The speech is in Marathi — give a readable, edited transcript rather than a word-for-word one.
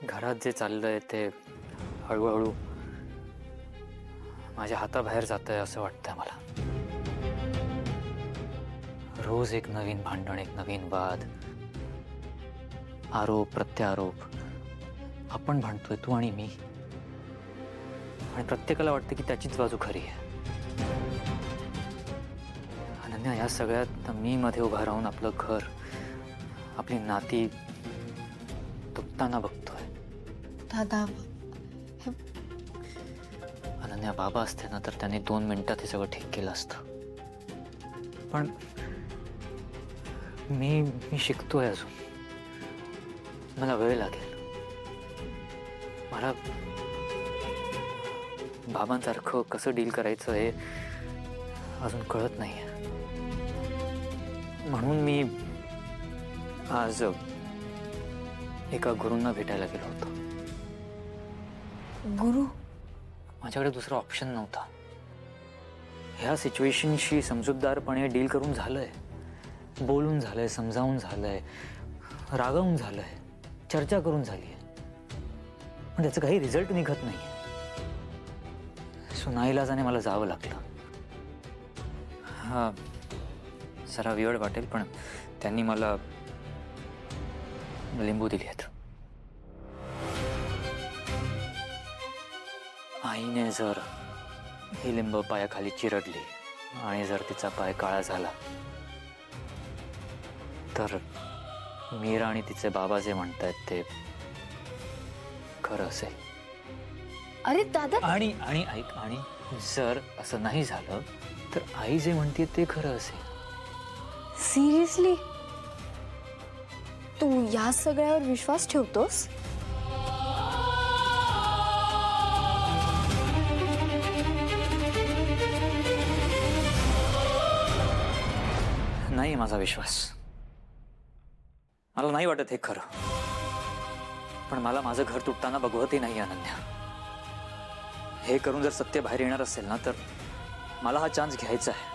घरात जे चाललंय ते हळूहळू माझ्या हाताबाहेर जातंय असं वाटतंय मला। रोज एक नवीन भांडण, एक नवीन वाद, आरोप प्रत्यारोप। आपण भांडतोय तू आणि मी, आणि प्रत्येकाला वाटतं की त्याचीच बाजू खरी आहे। अनन्या, या सगळ्यात मी मध्ये उभा राहून आपलं घर, आपली नाती तुटताना बघतोय। दादा, अनन्या, बाबा असते ना तर त्यांनी 2 मिनिटात हे सगळं ठीक केलं असतं। पण मी शिकतोय अजून, मला वेळ लागेल। मला बाबांसारखं कसं डील करायचं हे अजून कळत नाहीये। म्हणून मी आज एका गुरूंना भेटायला गेलो होतो। गुरु? माझ्याकडे दुसरा ऑप्शन नव्हता। ह्या सिच्युएशनशी समजूतदारपणे डील करून झालंय, बोलून झालंय, समजावून झालंय, रागावून झालंय, चर्चा करून झालीय, पण त्याचं काही रिझल्ट निघत नाहीये। सो नाईलाजाने मला जावं लागलं। हा जरा वेळ वाटेल, पण त्यांनी मला लिंबू दिली आहेत। आईने जर ही लिंब पायाखाली चिरडली आणि जर तिचा पाय काळा झाला तर मीरा आणि तिचे बाबा जे म्हणतायत ते खरं असेल। अरे दादा, आणि आणि ऐक, आणि जर असं नाही झालं तर आई जे म्हणते ते खरं असेल। सिरियसली तू या सगळ्यावर विश्वास ठेवतोस? नाही माझा विश्वास, मला नाही वाटत हे खरं, पण मला माझं घर तुटताना बघवतही नाही अनन्या। हे करून जर सत्य बाहेर येणार असेल ना तर मला हा चान्स घ्यायचा आहे।